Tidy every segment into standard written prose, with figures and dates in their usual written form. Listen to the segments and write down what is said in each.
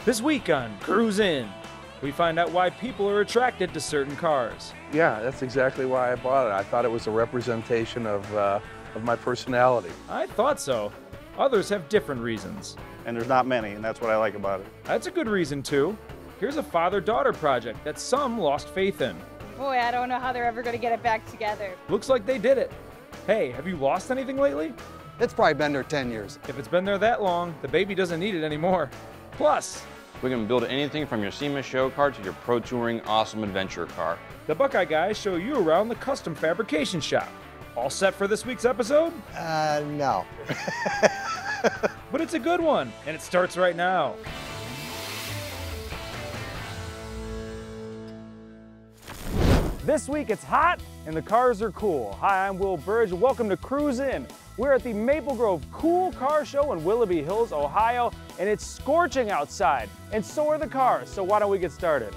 This week on Cruise In, we find out why people are attracted to certain cars. Yeah, that's exactly why I bought it. I thought it was a representation of my personality. I thought so. Others have different reasons. And there's not many, and that's what I like about it. That's a good reason too. Here's a father-daughter project that some lost faith in. Boy, I don't know how they're ever going to get it back together. Looks like they did it. Hey, have you lost anything lately? It's probably been there 10 years. If it's been there that long, the baby doesn't need it anymore. Plus, we can build anything from your SEMA show car to your pro touring awesome adventure car. the Buckeye guys show you around the custom fabrication shop. All set for this week's episode? No. But it's a good one, and it starts right now. This week it's hot and the cars are cool. Hi, I'm Will Burge. Welcome to Cruise In. We're at the Maplegrove Cool Car Show in Willoughby Hills, Ohio, and it's scorching outside, and so are the cars. So why don't we get started?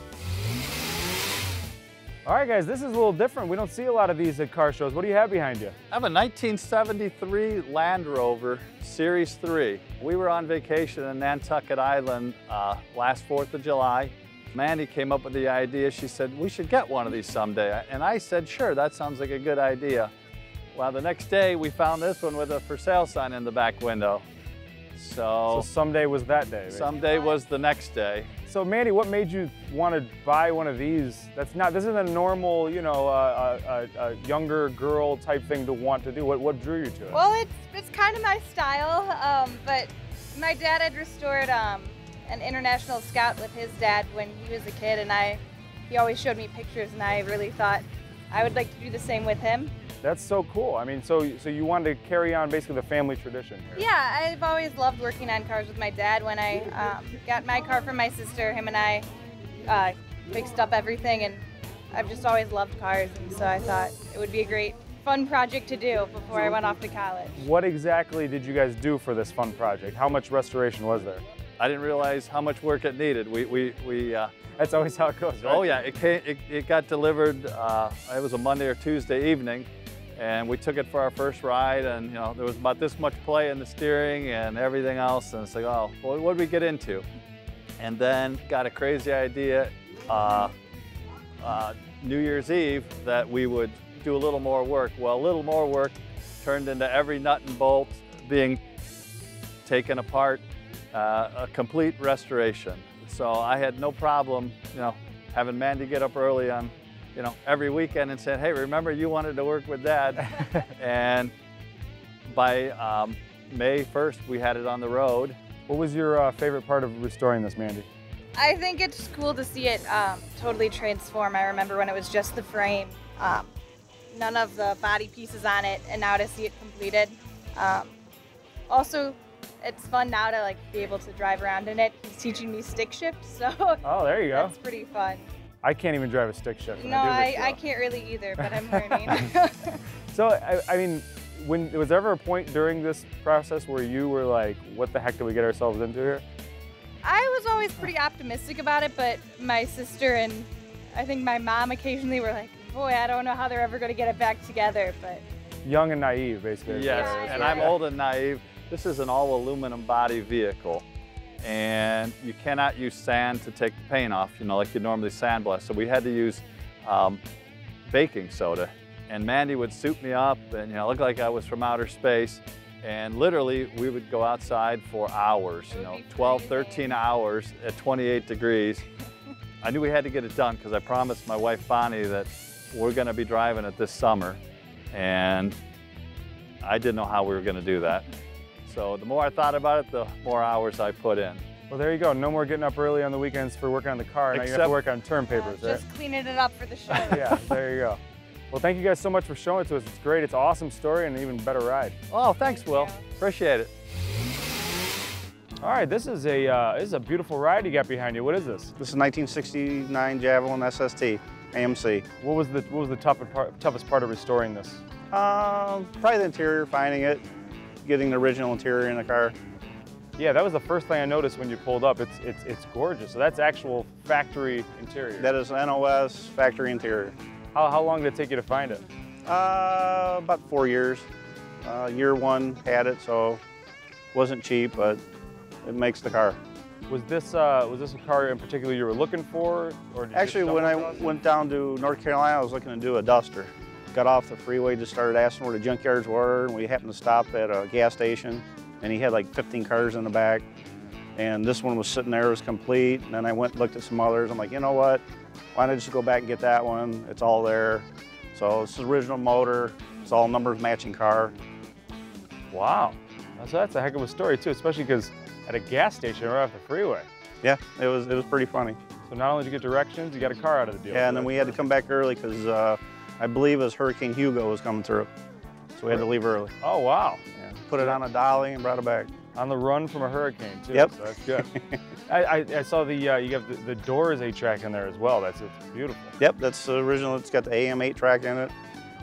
All right, guys, this is a little different. We don't see a lot of these at car shows. What do you have behind you? I have a 1973 Land Rover Series 3. We were on vacation in Nantucket Island last 4th of July. Mandy came up with the idea. She said, we should get one of these someday. And I said, sure, that sounds like a good idea. Well, the next day we found this one with a for sale sign in the back window. So someday was that day, right? Someday was the next day. So Mandy, what made you want to buy one of these? This isn't a normal, you know, a younger girl type thing to want to do. What drew you to it? Well, it's kind of my style, but my dad had restored an International Scout with his dad when he was a kid, and he always showed me pictures, and I really thought I would like to do the same with him. That's so cool. I mean, so you wanted to carry on basically the family tradition here. Yeah, I've always loved working on cars with my dad. When I got my car from my sister, him and I fixed up everything, and I've just always loved cars, and so I thought it would be a great, fun project to do before I went off to college. What exactly did you guys do for this fun project? How much restoration was there? I didn't realize how much work it needed. That's always how it goes, right? Oh yeah, it got delivered, it was a Monday or Tuesday evening, and we took it for our first ride, and you know, there was about this much play in the steering and everything else, and it's like, oh, well, what did we get into? And then got a crazy idea, New Year's Eve, that we would do a little more work. Well, a little more work turned into every nut and bolt being taken apart, a complete restoration. So I had no problem, you know, having Mandy get up early on, you know, every weekend and saying, hey, remember you wanted to work with Dad? And by May 1st, we had it on the road. What was your favorite part of restoring this, Mandy? I think it's cool to see it totally transform. I remember when it was just the frame, none of the body pieces on it, and now to see it completed. Also, it's fun now to be able to drive around in it. He's teaching me stick shift, so oh, there you go. That's pretty fun. I can't even drive a stick shift. No, I can't really either, but I'm learning. So, I mean, was there ever a point during this process where you were like, what the heck did we get ourselves into here? I was always pretty optimistic about it, but my sister and I think my mom occasionally were like, boy, I don't know how they're ever going to get it back together. But young and naive, basically. Yes, yeah, and I'm old and naive. This is an all aluminum body vehicle, and you cannot use sand to take the paint off, you know, like you normally sandblast. So we had to use baking soda, and Mandy would suit me up and, you know, look like I was from outer space. And literally, we would go outside for hours, you know, 12, 13 hours at 28 degrees. I knew we had to get it done because I promised my wife Bonnie that we're going to be driving it this summer, and I didn't know how we were going to do that. So the more I thought about it, the more hours I put in. Well, there you go. No more getting up early on the weekends for working on the car. Now you have to work on term papers, right? Just cleaning it up for the show. Yeah, there you go. Well, thank you guys so much for showing it to us. It's great. It's an awesome story and an even better ride. Oh, thanks, Will. Appreciate it. All right, this is a beautiful ride you got behind you. What is this? This is 1969 Javelin SST AMC. What was the toughest part of restoring this? Probably the interior, finding it, getting the original interior in the car. Yeah, that was the first thing I noticed when you pulled up. It's gorgeous. So that's actual factory interior. That is NOS factory interior. How long did it take you to find it? About 4 years. Year one had it, so wasn't cheap, but it makes the car. Was this a car in particular you were looking for, or did you Actually, just when I stumble across it? went down to North Carolina, I was looking to do a Duster. Got off the freeway, just started asking where the junkyards were, and we happened to stop at a gas station, and he had like 15 cars in the back. And this one was sitting there, it was complete. And then I went and looked at some others. I'm like, you know what? Why don't I just go back and get that one? It's all there. So it's the original motor. It's all numbers matching car. Wow, that's a heck of a story too, especially because at a gas station right off the freeway. Yeah, it was pretty funny. So not only did you get directions, you got a car out of the deal. Yeah, and then we had to come back early because I believe it was Hurricane Hugo was coming through. So we had to leave early. Oh, wow. Yeah. Put it on a dolly and brought it back. On the run from a hurricane too, Yep. so that's good. I saw the, you have the Doors 8-track in there as well. It's beautiful. Yep, that's the original. It's got the AM 8-track in it.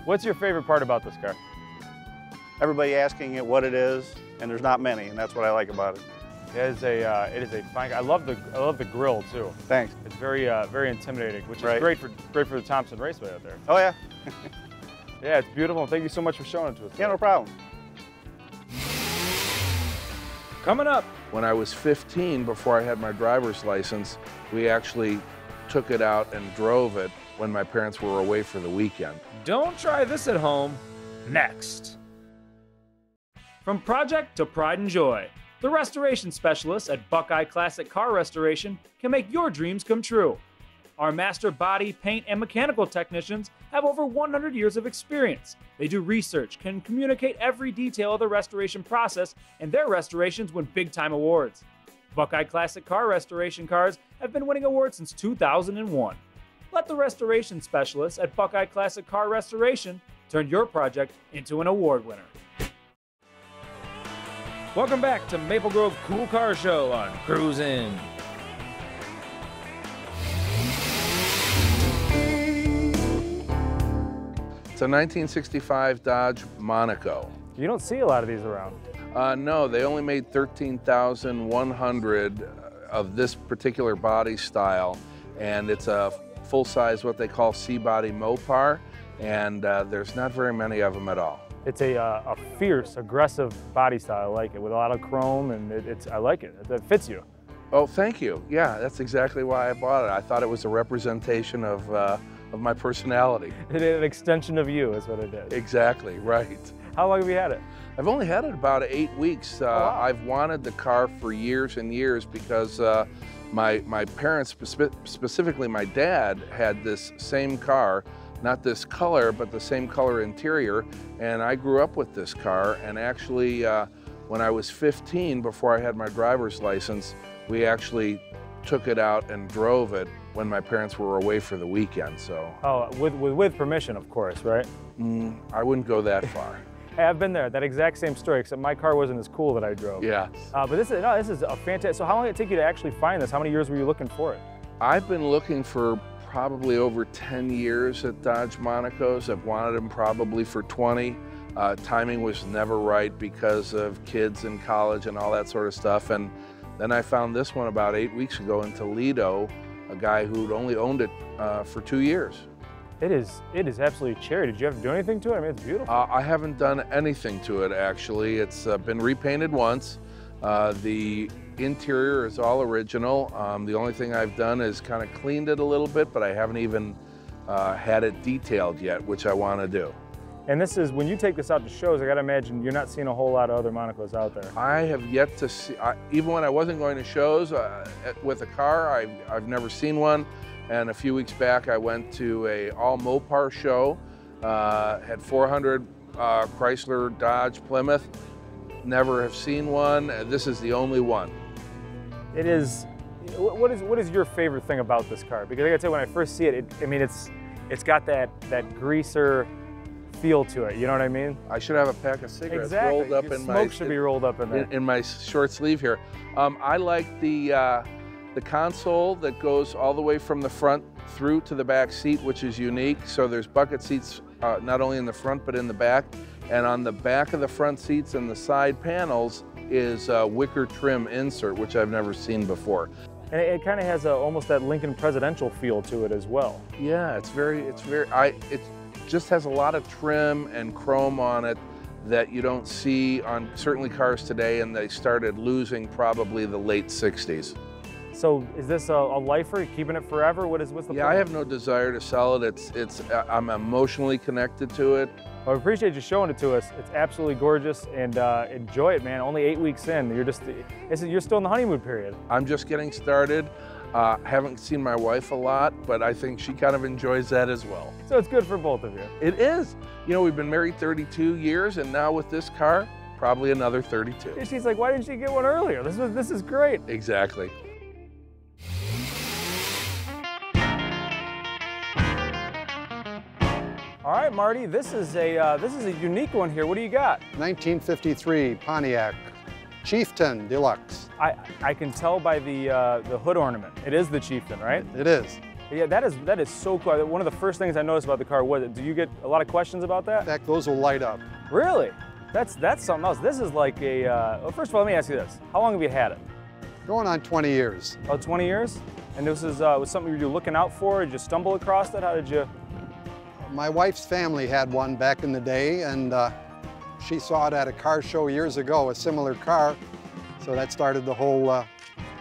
What's your favorite part about this car? Everybody asking it what it is, and there's not many, and that's what I like about it. It is a fine. I love the grill too. Thanks. It's very intimidating, which is Right. great for the Thompson Raceway out there. Oh yeah. Yeah, it's beautiful. Thank you so much for showing it to us. Yeah, no problem. Coming up. When I was 15, before I had my driver's license, we actually took it out and drove it when my parents were away for the weekend. Don't try this at home. Next. From project to pride and joy, the restoration specialists at Buckeye Classic Car Restoration can make your dreams come true. Our master body, paint, and mechanical technicians have over 100 years of experience. They do research, can communicate every detail of the restoration process, and their restorations win big-time awards. Buckeye Classic Car Restoration cars have been winning awards since 2001. Let the restoration specialists at Buckeye Classic Car Restoration turn your project into an award winner. Welcome back to Maplegrove Cool Car Show on Cruisin'. It's a 1965 Dodge Monaco. You don't see a lot of these around. No, they only made 13,100 of this particular body style, and it's a full-size, what they call C-body Mopar, and there's not very many of them at all. It's a fierce, aggressive body style. I like it, with a lot of chrome, and I like it. It fits you. Oh, thank you. Yeah, that's exactly why I bought it. I thought it was a representation of my personality. An extension of you is what it is. Exactly, right. How long have you had it? I've only had it about 8 weeks. Wow. I've wanted the car for years and years because my parents, specifically my dad, had this same car, not this color, but the same color interior, and I grew up with this car, and actually when I was 15, before I had my driver's license, we actually took it out and drove it when my parents were away for the weekend, so. Oh, with permission, of course, right? I wouldn't go that far. Hey, I've been there, that exact same story, except my car wasn't as cool that I drove. Yeah. But this is a fantastic, so how long did it take you to actually find this? How many years were you looking for it? I've been looking for probably over 10 years at Dodge Monacos. I've wanted them probably for 20. Timing was never right because of kids in college and all that sort of stuff. And then I found this one about 8 weeks ago in Toledo, a guy who'd only owned it for 2 years. It is absolutely cherry. Did you have to do anything to it? I mean, it's beautiful. I haven't done anything to it, actually. It's been repainted once. The interior is all original. The only thing I've done is kind of cleaned it a little bit, but I haven't even had it detailed yet, which I want to do. And this is, when you take this out to shows, I gotta imagine you're not seeing a whole lot of other Monacos out there. I have yet to see, even when I wasn't going to shows with a car, I've never seen one. And a few weeks back, I went to a all Mopar show, had 400 Chrysler, Dodge, Plymouth. Never have seen one. This is the only one. It is, what is your favorite thing about this car? Because I gotta tell you, when I first see it, I mean, it's got that greaser feel to it, you know what I mean? I should have a pack of cigarettes rolled up in my... Smoke should be rolled up in there. In my short sleeve here. I like the console that goes all the way from the front through to the back seat, which is unique. So there's bucket seats not only in the front but in the back. And on the back of the front seats and the side panels is a wicker trim insert, which I've never seen before. And it kind of has almost that Lincoln presidential feel to it as well. Yeah, it just has a lot of trim and chrome on it that you don't see on certainly cars today, and they started losing probably the late 60s. So is this a lifer? Keeping it forever? What's the Yeah, plan? I have no desire to sell it. I'm emotionally connected to it. Well, I appreciate you showing it to us. It's absolutely gorgeous, and enjoy it, man. Only 8 weeks in, you're still in the honeymoon period. I'm just getting started. Haven't seen my wife a lot, but I think she kind of enjoys that as well. So it's good for both of you. It is. You know, we've been married 32 years, and now with this car, probably another 32. And she's like, why didn't she get one earlier? This is great. Exactly. All right, Marty, this is a unique one here. What do you got? 1953 Pontiac Chieftain Deluxe. I can tell by the hood ornament. It is the Chieftain, right? It is. Yeah, that is so cool. One of the first things I noticed about the car was, do you get a lot of questions about that? In fact, those will light up. Really? That's something else. This is like a, well, first of all, let me ask you this. How long have you had it? Going on 20 years. About 20 years? And this is was something you were looking out for? Did you stumble across it? How did you? My wife's family had one back in the day, and she saw it at a car show years ago, a similar car. So that started the whole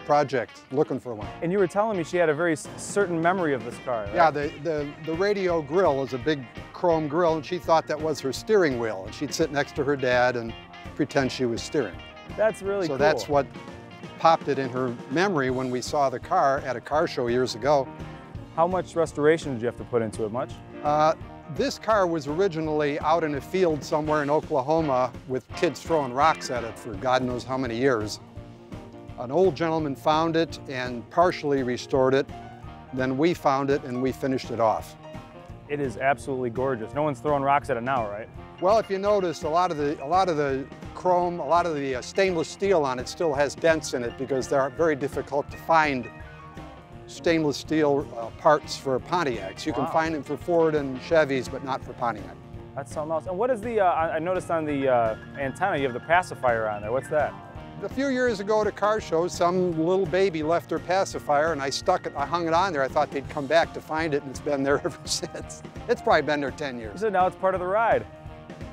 project, looking for one. And you were telling me she had a very certain memory of this car, right? Yeah, the radio grill is a big chrome grill, and she thought that was her steering wheel. And she'd sit next to her dad and pretend she was steering. That's really cool. So that's what popped it in her memory when we saw the car at a car show years ago. How much restoration did you have to put into it? Much? This car was originally out in a field somewhere in Oklahoma with kids throwing rocks at it for God knows how many years. An old gentleman found it and partially restored it. Then we found it and we finished it off. It is absolutely gorgeous. No one's throwing rocks at it now, right? Well, if you notice, a lot of the chrome, a lot of the stainless steel on it still has dents in it because they're very difficult to find stainless steel parts for Pontiacs. You can find them for Ford and Chevys, but not for Pontiac. That's something else. And what is the, I noticed on the antenna, you have the pacifier on there. What's that? A few years ago at a car show, some little baby left their pacifier and I hung it on there. I thought they'd come back to find it and it's been there ever since. It's probably been there 10 years. So now it's part of the ride.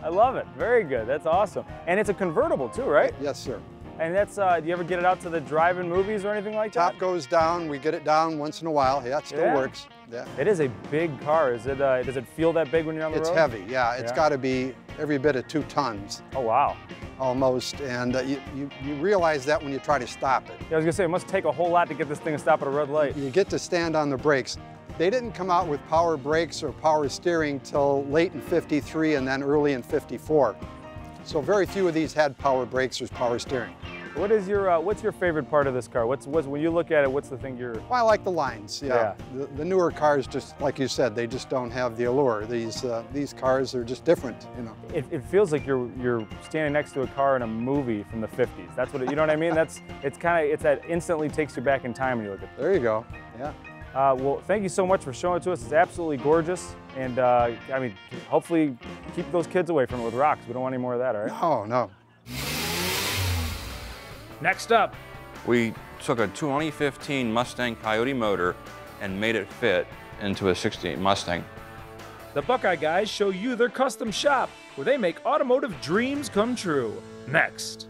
I love it. Very good. That's awesome. And it's a convertible too, right? Yes, sir. And that's, do you ever get it out to the drive-in movies or anything like that? Top goes down, we get it down once in a while. Yeah, it still works. Yeah. It is a big car. Is it, does it feel that big when you're on the road? It's heavy, yeah. It's got to be every bit of 2 tons. Oh, wow. Almost, and you realize that when you try to stop it. Yeah, I was gonna say, it must take a whole lot to get this thing to stop at a red light. You get to stand on the brakes. They didn't come out with power brakes or power steering till late in �53 and then early in �54. So very few of these had power brakes or power steering. What is your, what's your favorite part of this car? When you look at it, what's the thing you're... Well, I like the lines, yeah. The newer cars, just like you said, they just don't have the allure. These cars are just different, you know. It feels like you're standing next to a car in a movie from the 50s. That's what, you know what I mean? It's that instantly takes you back in time when you look at it. There you go, yeah. Well, thank you so much for showing it to us. It's absolutely gorgeous. And I mean, hopefully keep those kids away from it with rocks. We don't want any more of that, all right? No, no. Next up, We took a 2015 Mustang Coyote motor and made it fit into a 68 Mustang. the Buckeye guys show you their custom shop where they make automotive dreams come true. Next.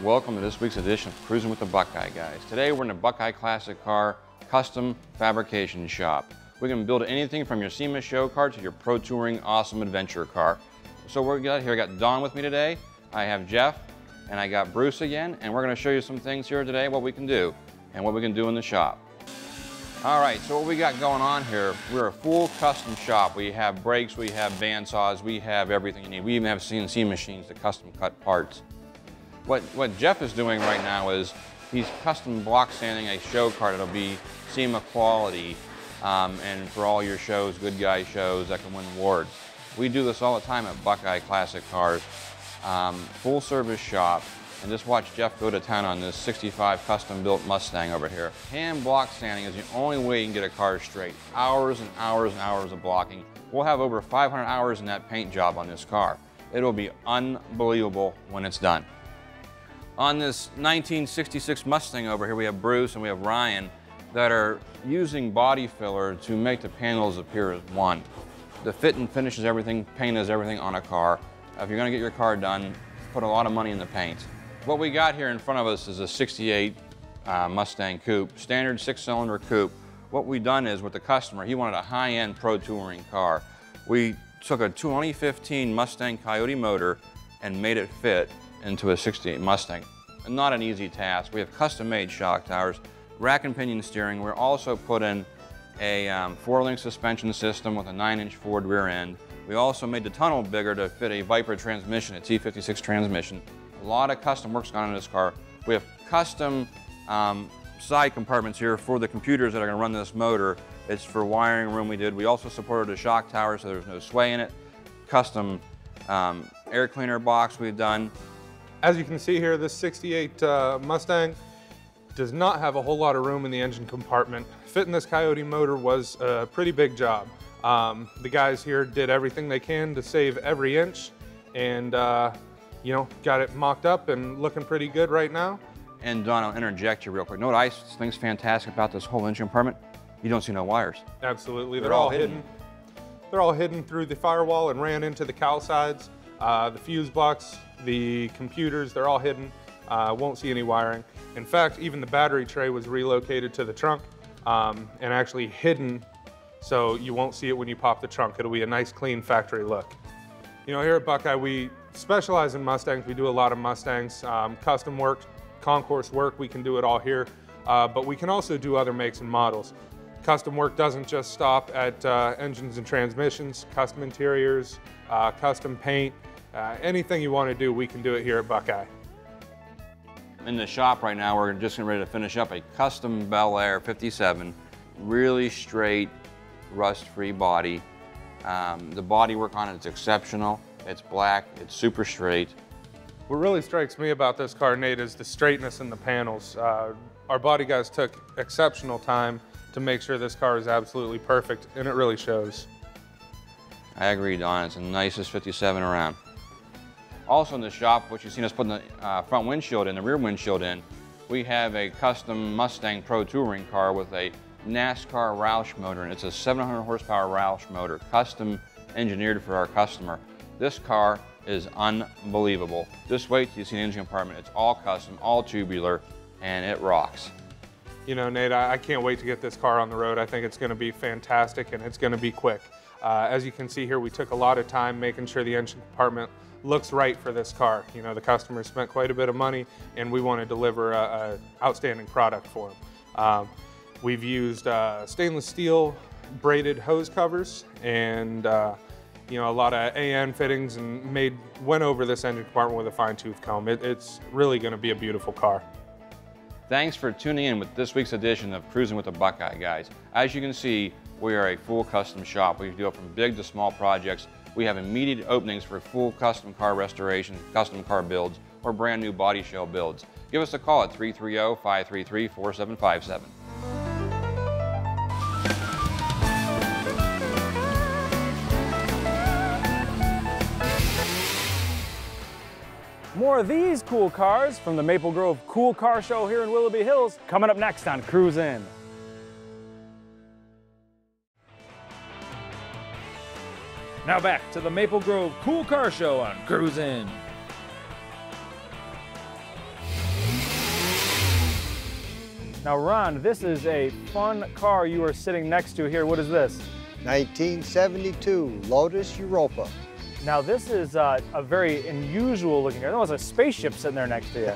Welcome to this week's edition of Cruising with the Buckeye Guys. Today we're in the Buckeye Classic Car custom fabrication shop. We can build anything from your SEMA show car to your pro touring awesome adventure car. So we're got here, I got Don with me today, I have Jeff, and I got Bruce again, and we're gonna show you some things here today, what we can do, and what we can do in the shop. All right, so what we got going on here, we're a full custom shop. We have brakes, we have bandsaws, we have everything you need. We even have CNC machines to custom cut parts. What Jeff is doing right now is he's custom block sanding a show car that'll be SEMA quality and for all your shows, good guy shows that can win awards. We do this all the time at Buckeye Classic Cars, full service shop, and just watch Jeff go to town on this 65 custom built Mustang over here. Hand block sanding is the only way you can get a car straight. Hours and hours and hours of blocking. We'll have over 500 hours in that paint job on this car. It'll be unbelievable when it's done. On this 1966 Mustang over here, we have Bruce and we have Ryan. that are using body filler to make the panels appear as one. The fit and finishes everything, paint is everything on a car. If you're gonna get your car done, put a lot of money in the paint. What we got here in front of us is a 68 Mustang Coupe, standard 6-cylinder coupe. What we've done is with the customer, he wanted a high-end pro touring car. We took a 2015 Mustang Coyote motor and made it fit into a 68 Mustang. And not an easy task. We have custom-made shock towers, rack and pinion steering. We're also put in a 4-link suspension system with a 9-inch Ford rear end. We also made the tunnel bigger to fit a Viper transmission, a T56 transmission. A lot of custom work's gone on this car. We have custom side compartments here for the computers that are going to run this motor. It's for wiring room we did. We also supported a shock tower so there's no sway in it. Custom air cleaner box we've done. As you can see here, this 68 Mustang does not have a whole lot of room in the engine compartment. Fitting this Coyote motor was a pretty big job. The guys here did everything they can to save every inch and you know, got it mocked up and looking pretty good right now. And Don, I'll interject you real quick. You know what I think's fantastic about this whole engine compartment? You don't see no wires. Absolutely, they're all hidden. They're all hidden through the firewall and ran into the cowl sides. The fuse box, the computers, they're all hidden. Won't see any wiring. In fact, even the battery tray was relocated to the trunk and actually hidden so you won't see it when you pop the trunk. It'll be a nice, clean factory look. You know, here at Buckeye, we specialize in Mustangs. We do a lot of Mustangs, custom work, concourse work. We can do it all here, but we can also do other makes and models. Custom work doesn't just stop at engines and transmissions, custom interiors, custom paint, anything you want to do, we can do it here at Buckeye. In the shop right now, we're just getting ready to finish up a custom Bel Air 57, really straight, rust-free body. The body work on it is exceptional. It's black, it's super straight. What really strikes me about this car, Nate, is the straightness in the panels. Our body guys took exceptional time to make sure this car is absolutely perfect, and it really shows. I agree, Don. It's the nicest 57 around. Also in the shop, what you've seen us put the front windshield in, the rear windshield in, we have a custom Mustang Pro Touring car with a NASCAR Roush motor, and it's a 700 horsepower Roush motor, custom engineered for our customer. This car is unbelievable. Just wait till you see the engine compartment. It's all custom, all tubular, and it rocks. You know, Nate, I can't wait to get this car on the road. I think it's going to be fantastic, and it's going to be quick. As you can see here, we took a lot of time making sure the engine compartment looks right for this car. You know, the customer spent quite a bit of money, and we want to deliver an outstanding product for them. We've used stainless steel braided hose covers and you know, a lot of AN fittings, and went over this engine compartment with a fine-tooth comb. It's really going to be a beautiful car. Thanks for tuning in with this week's edition of Cruising with the Buckeye Guys. As you can see, we are a full custom shop. We do it from big to small projects. We have immediate openings for full custom car restoration, custom car builds, or brand new body shell builds. Give us a call at 330-533-4757. More of these cool cars from the Maplegrove Cool Car Show here in Willoughby Hills coming up next on Cruise In. Now back to the Maplegrove Cool Car Show on Cruise In. Now Ron, this is a fun car you are sitting next to here. What is this? 1972 Lotus Europa. Now this is a very unusual looking car. There was a spaceship sitting there next to you.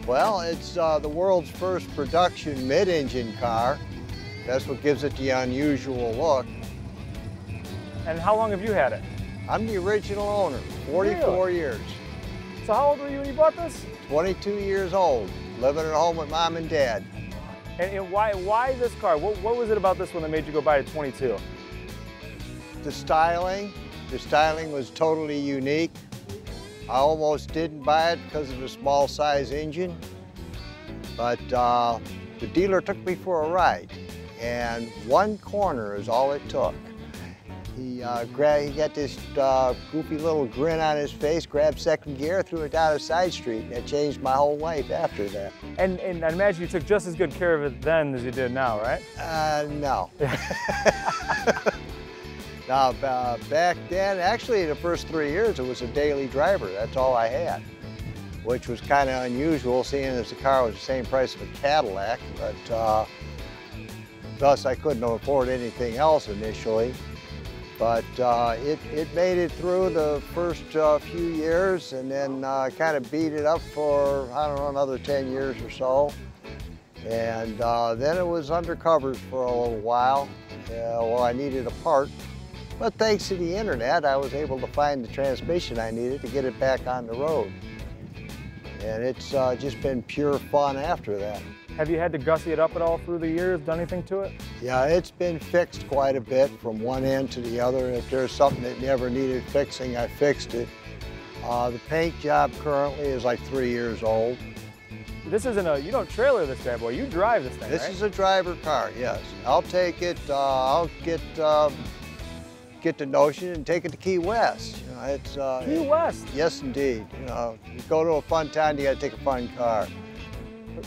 Well, it's the world's first production mid-engine car. That's what gives it the unusual look. And how long have you had it? I'm the original owner, 44 years. So how old were you when you bought this? 22 years old, living at home with Mom and Dad. And why this car? What was it about this one that made you go buy it at 22? The styling was totally unique. I almost didn't buy it because of the small size engine, but the dealer took me for a ride, and one corner is all it took. He got this goofy little grin on his face, grabbed second gear, threw it down a side street, and it changed my whole life after that. And I imagine you took just as good care of it then as you did now, right? No. Now, back then, actually the first 3 years, it was a daily driver. That's all I had, which was kind of unusual, seeing as the car was the same price of a Cadillac, but thus I couldn't afford anything else initially. But it made it through the first few years, and then kind of beat it up for, I don't know, another 10 years or so. And then it was under covers for a little while. Well, I needed a part. But thanks to the internet, I was able to find the transmission I needed to get it back on the road. And it's just been pure fun after that. Have you had to gussy it up at all through the years, done anything to it? Yeah, it's been fixed quite a bit from one end to the other. And if there's something that never needed fixing, I fixed it. The paint job currently is like 3 years old. This isn't you don't trailer this bad boy, you drive this thing, This right? is a driver car, yes. I'll take it, I'll get the notion and take it to Key West. You know, it's, Key West? Yes, indeed. You know, you go to a fun town, you gotta take a fun car.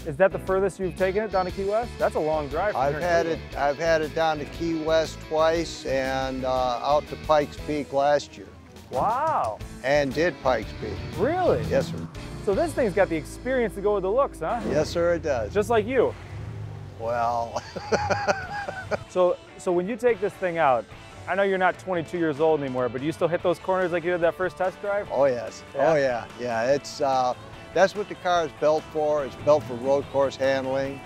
Is that the furthest you've taken it, down to Key West? That's a long drive from here in Cleveland. I've had it down to Key West twice and out to Pikes Peak last year. Wow. And did Pikes Peak. Really? Yes, sir. So this thing's got the experience to go with the looks, huh? Yes, sir, it does. Just like you. Well. So when you take this thing out, I know you're not 22 years old anymore, but do you still hit those corners like you did that first test drive? Oh, yes. Yeah? Oh, yeah. Yeah, it's, that's what the car is built for. It's built for road course handling.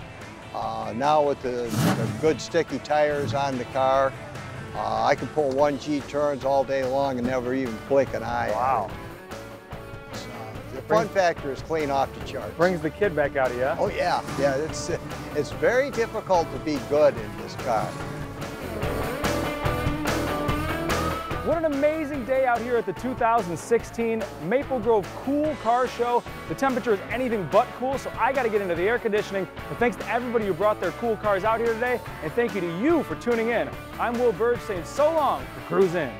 Now with the good sticky tires on the car, I can pull 1G turns all day long and never even blink an eye. Wow. The fun factor is clean off the charts. Brings the kid back out of you. Oh yeah, yeah. It's very difficult to be good in this car. What an amazing day out here at the 2016 Maplegrove Cool Car Show. The temperature is anything but cool, so I got to get into the air conditioning. But thanks to everybody who brought their cool cars out here today, and thank you to you for tuning in. I'm Will Burge saying so long for Cruise In.